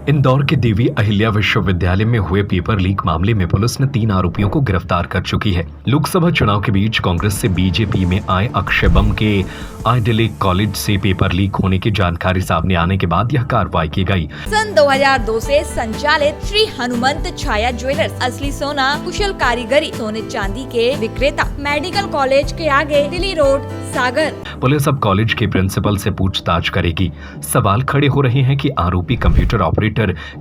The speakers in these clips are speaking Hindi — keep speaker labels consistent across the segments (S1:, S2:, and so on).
S1: इंदौर के देवी अहिल्या विश्वविद्यालय में हुए पेपर लीक मामले में पुलिस ने 3 आरोपियों को गिरफ्तार कर चुकी है। लोकसभा चुनाव के बीच कांग्रेस से बीजेपी में आए अक्षय बम के आइडिलिक कॉलेज से पेपर लीक होने की जानकारी सामने आने के बाद यह कार्रवाई की गई।
S2: सन 2002 से संचालित श्री हनुमंत छाया ज्वेलर्स असली सोना कुशल कारीगरी सोने चांदी के विक्रेता मेडिकल कॉलेज के आगे दिल्ली रोड सागर।
S1: पुलिस अब कॉलेज के प्रिंसिपल से पूछताछ करेगी। सवाल खड़े हो रहे हैं कि आरोपी कंप्यूटर ऑपरेटर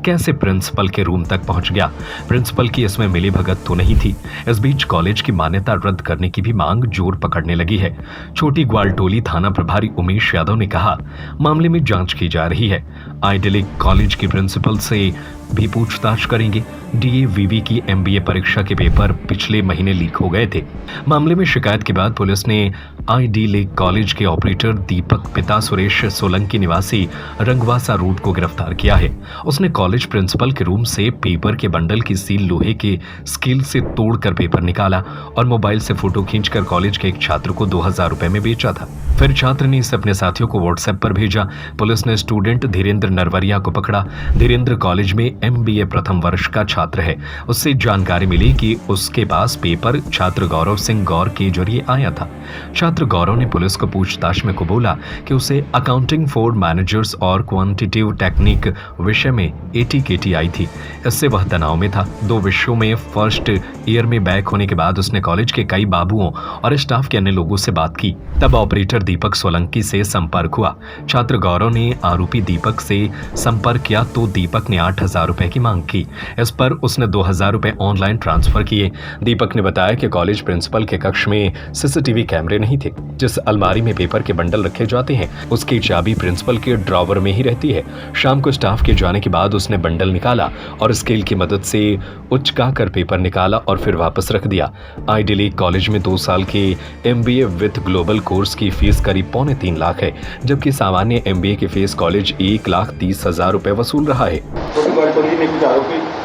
S1: कैसे प्रिंसिपल के रूम तक पहुंच गया। प्रिंसिपल की इसमें मिलीभगत तो नहीं थी। इस बीच कॉलेज की मान्यता रद्द करने की भी मांग जोर पकड़ने लगी है। छोटी ग्वालटोली थाना प्रभारी उमेश यादव ने कहा, मामले में जांच की जा रही है। आइडिलिक कॉलेज की प्रिंसिपल से भी पूछताछ करेंगे। डीएवीवी की एमबीए परीक्षा के पेपर पिछले महीने लीक हो गए थे। मामले में शिकायत के बाद पुलिस ने आइडिलिक कॉलेज के ऑपरेटर दीपक पिता सुरेश सोलंकी निवासी रंगवासा रोड को गिरफ्तार किया है। उसने कॉलेज प्रिंसिपल के रूम से पेपर के बंडल की सील लोहे के स्केल से तोड़कर पेपर निकाला और मोबाइल से फोटो खींचकर कॉलेज के एक छात्र को 2000 रुपए में बेचा था। फिर छात्र ने इसे अपने साथियों को व्हाट्सएप पर भेजा। पुलिस ने स्टूडेंट धीरेन्द्र नरवरिया को पकड़ा। धीरेन्द्र कॉलेज में एमबीए प्रथम वर्ष का छात्र है। उससे जानकारी मिली कि उसके पास पेपर छात्र गौरव सिंह गौर के जरिए आया था। छात्र गौरव ने पुलिस को पूछताछ में कबूला कि उसे अकाउंटिंग फॉर मैनेजर्स और क्वांटिटेटिव टेक्निक विषय में एटीकेटी आई थी। इससे वह तनाव में था। 2 विषयों में फर्स्ट ईयर में बैक होने के बाद उसने कॉलेज के कई बाबुओं और स्टाफ के अन्य लोगों से बात की। तब ऑपरेटर दीपक सोलंकी से संपर्क हुआ। छात्र गौरव ने आरोपी दीपक से संपर्क किया तो दीपक ने 8000 रुपए की मांग की। इस पर उसने 2000 रुपए ऑनलाइन ट्रांसफर किए। दीपक ने बताया कि कॉलेज प्रिंसिपल के कक्ष में सीसीटीवी कैमरे नहीं थे। जिस अलमारी में पेपर के बंडल रखे जाते हैं उसकी चाबी प्रिंसिपल के ड्रॉवर में ही रहती है। शाम को स्टाफ के जाने के बाद उसने बंडल निकाला और स्केल की मदद से उचकाकर पेपर निकाला और फिर वापस रख दिया। आइडिलिक कॉलेज में 2 साल के एमबीए विद ग्लोबल कोर्स की फीस करीब 3.25 लाख है, जबकि सामान्य एमबीए की फीस कॉलेज 1,30,000 रुपए वसूल रहा है।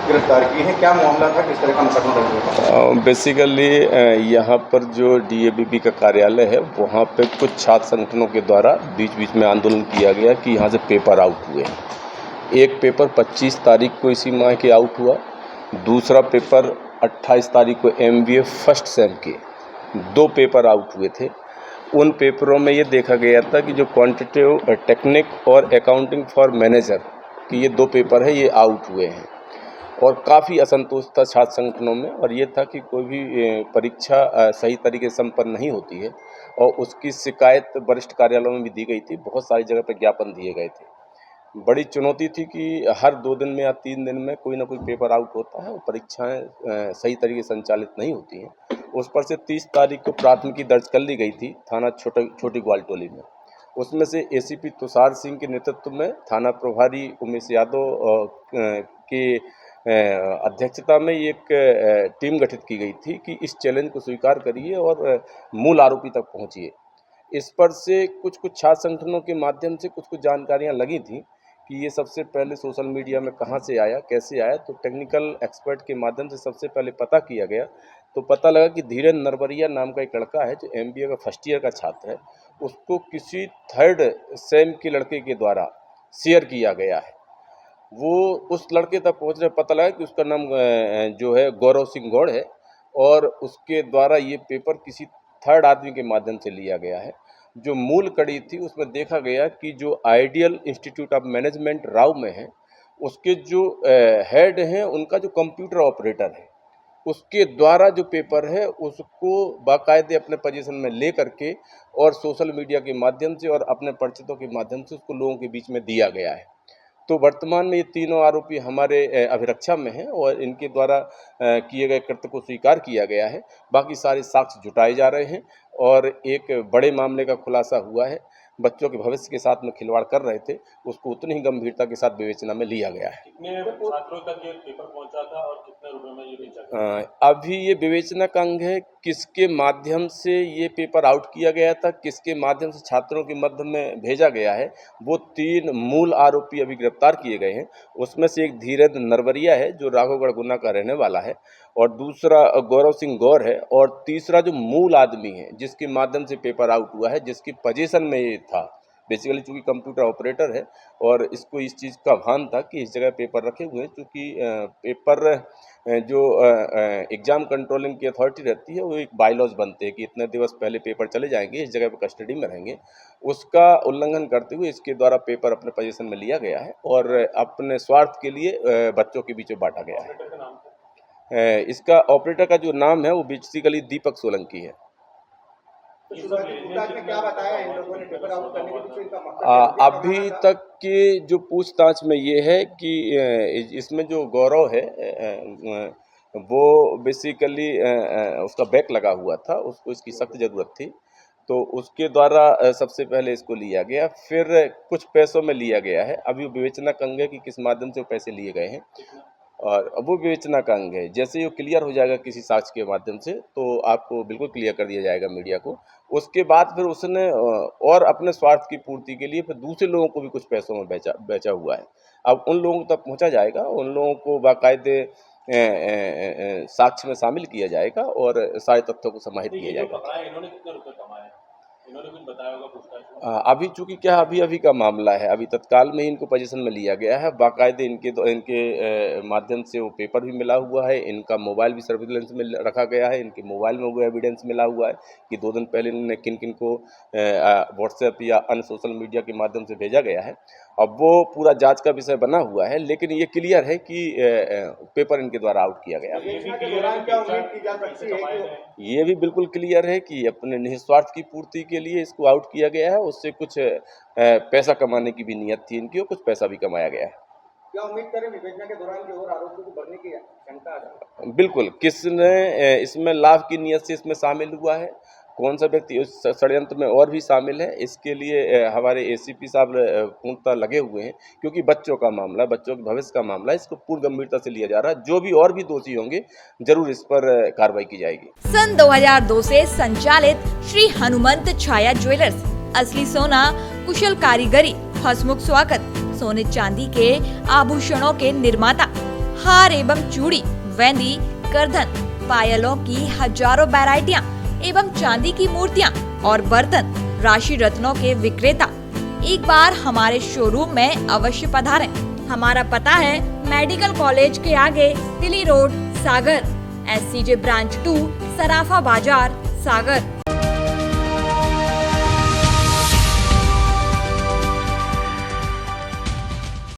S3: गिरफ्तार की है, क्या मामला था, किस तरह का मुकदमा?
S4: बेसिकली यहाँ पर जो डीएवीपी का कार्यालय है वहाँ पे कुछ छात्र संगठनों के द्वारा बीच बीच में आंदोलन किया गया कि यहाँ से पेपर आउट हुए। एक पेपर 25 तारीख को इसी माह के आउट हुआ। दूसरा पेपर 28 तारीख को एमबीए फर्स्ट सेम के 2 पेपर आउट हुए थे। उन पेपरों में ये देखा गया था कि जो क्वांटिटेटिव टेक्निक और अकाउंटिंग फॉर मैनेजर कि ये 2 पेपर है ये आउट हुए हैं और काफ़ी असंतोष था छात्र संगठनों में। और ये था कि कोई भी परीक्षा सही तरीके से संपन्न नहीं होती है और उसकी शिकायत वरिष्ठ कार्यालयों में भी दी गई थी। बहुत सारी जगह पर ज्ञापन दिए गए थे। बड़ी चुनौती थी कि हर 2 दिन में या 3 दिन में कोई ना कोई पेपर आउट होता है और परीक्षाएं सही तरीके से संचालित नहीं होती हैं। उस पर से 30 तारीख को प्राथमिकी दर्ज कर ली गई थी थाना छोटी ग्वालटोली में। उसमें से एसीपी तुषार सिंह के नेतृत्व में थाना प्रभारी उमेश यादव के अध्यक्षता में एक टीम गठित की गई थी कि इस चैलेंज को स्वीकार करिए और मूल आरोपी तक पहुंचिए। इस पर से कुछ छात्र संगठनों के माध्यम से कुछ जानकारियां लगी थी कि ये सबसे पहले सोशल मीडिया में कहां से आया, कैसे आया। तो टेक्निकल एक्सपर्ट के माध्यम से सबसे पहले पता किया गया तो पता लगा कि धीरेन्द्र नरवरिया नाम का एक लड़का है जो एमबीए का फर्स्ट ईयर का छात्र है। उसको किसी 3rd सेम के लड़के के द्वारा शेयर किया गया है। वो उस लड़के तक पहुंचने पता लगा कि उसका नाम जो है गौरव सिंह गौड़ है और उसके द्वारा ये पेपर किसी 3rd आदमी के माध्यम से लिया गया है। जो मूल कड़ी थी उसमें देखा गया कि जो ideal institute of management Rao में है उसके जो हेड हैं उनका जो कंप्यूटर ऑपरेटर है उसके द्वारा जो पेपर है उसको बाकायदे अपने पोजीशन में ले करके और सोशल मीडिया के माध्यम से और अपने परिचितों के माध्यम से उसको लोगों के बीच में दिया गया है। तो वर्तमान में ये तीनों आरोपी हमारे अभिरक्षा में हैं और इनके द्वारा किए गए कृत्य को स्वीकार किया गया है। बाकी सारे साक्ष्य जुटाए जा रहे हैं और एक बड़े मामले का खुलासा हुआ है। बच्चों के भविष्य के साथ में खिलवाड़ कर रहे थे उसको उतनी ही गंभीरता के साथ विवेचना में लिया गया है।
S5: कितने छात्रों तक ये पेपर पहुंचा था और कितने रुपए में ये बेचा गया?
S4: अभी ये विवेचना का अंग है किसके माध्यम से ये पेपर आउट किया गया था, किसके माध्यम से छात्रों के मध्य में भेजा गया है। वो 3 मूल आरोपी अभी गिरफ्तार किए गए हैं। उसमें से एक धीरेन्द्र नरवरिया है जो राघवगढ़ गुना का रहने वाला है और दूसरा गौरव सिंह गौर है और तीसरा जो मूल आदमी है जिसके माध्यम से पेपर आउट हुआ है जिसकी पोजीशन में ये था बेसिकली चूँकि कंप्यूटर ऑपरेटर है और इसको इस चीज़ का भान था कि इस जगह पेपर रखे हुए हैं, चूँकि पेपर जो एग्ज़ाम कंट्रोलिंग की अथॉरिटी रहती है वो एक बायलॉज बनते हैं कि इतने दिवस पहले पेपर चले जाएंगे, इस जगह पे कस्टडी में रहेंगे। उसका उल्लंघन करते हुए इसके द्वारा पेपर अपने पोजीशन में लिया गया है और अपने स्वार्थ के लिए बच्चों के बीच में बांटा गया है।
S5: ऑपरेटर का नाम क्या
S4: इसका ऑपरेटर का जो नाम है वो बेसिकली दीपक सोलंकी है।
S3: तो शुरुआती पूछताछ में क्या बताया इन लोगों ने पेपर आउट करने के पीछे इनका मकसद क्या
S4: अभी तक की जो पूछताछ में ये है कि इसमें जो गौरव है वो बेसिकली उसका बैक लगा हुआ था, उसको इसकी सख्त ज़रूरत थी, तो उसके द्वारा सबसे पहले इसको लिया गया, फिर कुछ पैसों में लिया गया है। अभी वो विवेचना का अंग है कि किस माध्यम से वो पैसे लिए गए हैं और वो विवेचना का अंग है। जैसे ही वो क्लियर हो जाएगा किसी साक्ष्य के माध्यम से तो आपको बिल्कुल क्लियर कर दिया जाएगा मीडिया को। उसके बाद फिर उसने और अपने स्वार्थ की पूर्ति के लिए फिर दूसरे लोगों को भी कुछ पैसों में बेचा हुआ है। अब उन लोगों तक पहुंचा जाएगा, उन लोगों को बाकायदे साक्ष्य में शामिल किया जाएगा और सारे तथ्यों को समाहित किया जाएगा।
S5: पकड़ा है, इन्होंने कितने रुपए कमाए? इन्होंने कुछ बताया होगा पूछताछ में?
S4: अभी चूंकि क्या अभी का मामला है, अभी तत्काल में ही इनको पोजीशन में लिया गया है। बाकायदे इनके माध्यम से वो पेपर भी मिला हुआ है, इनका मोबाइल भी सर्विलेंस में रखा गया है, इनके मोबाइल में वो एविडेंस मिला हुआ है कि 2 दिन पहले इन्होंने किन किन को व्हाट्सएप या अन्य सोशल मीडिया के माध्यम से भेजा गया है। अब वो पूरा जांच का विषय बना हुआ है, लेकिन ये क्लियर है कि पेपर इनके द्वारा आउट किया गया है।
S3: विवेचना के दौरान क्या उम्मीद की जा सकती है कि
S4: ये भी बिल्कुल क्लियर है कि अपने निस्वार्थ की पूर्ति के लिए इसको आउट किया गया है। उससे कुछ पैसा कमाने की भी नियत थी इनकी और कुछ पैसा भी कमाया गया है।
S3: क्या उम्मीद करें विवेचना के दौरान की और आरोपियों को बढ़ने की शंका है?
S4: बिल्कुल, किसने इसमें लाभ की नियत से इसमें शामिल हुआ है, कौन सा व्यक्ति उस षड्यंत्र में और भी शामिल है, इसके लिए हमारे एसीपी साहब पूर्णतः लगे हुए हैं, क्योंकि बच्चों का मामला, बच्चों के भविष्य का मामला है, इसको पूर्ण गंभीरता से लिया जा रहा है। जो भी और भी दोषी होंगे जरूर इस पर कार्रवाई की जाएगी।
S2: सन 2002 से संचालित श्री हनुमंत छाया ज्वेलर्स, असली सोना, कुशल कारीगरी, हंसमुख स्वागत, सोने चांदी के आभूषणों के निर्माता, हार एवं चूड़ी, वेंदी, करधन, पायलों की हजारों वैरायटियां एवं चांदी की मूर्तियां और बर्तन, राशि रत्नों के विक्रेता। एक बार हमारे शोरूम में अवश्य पधारें। हमारा पता है मेडिकल कॉलेज के आगे, तिली रोड, सागर, SCJ ब्रांच 2, सराफा बाजार, सागर।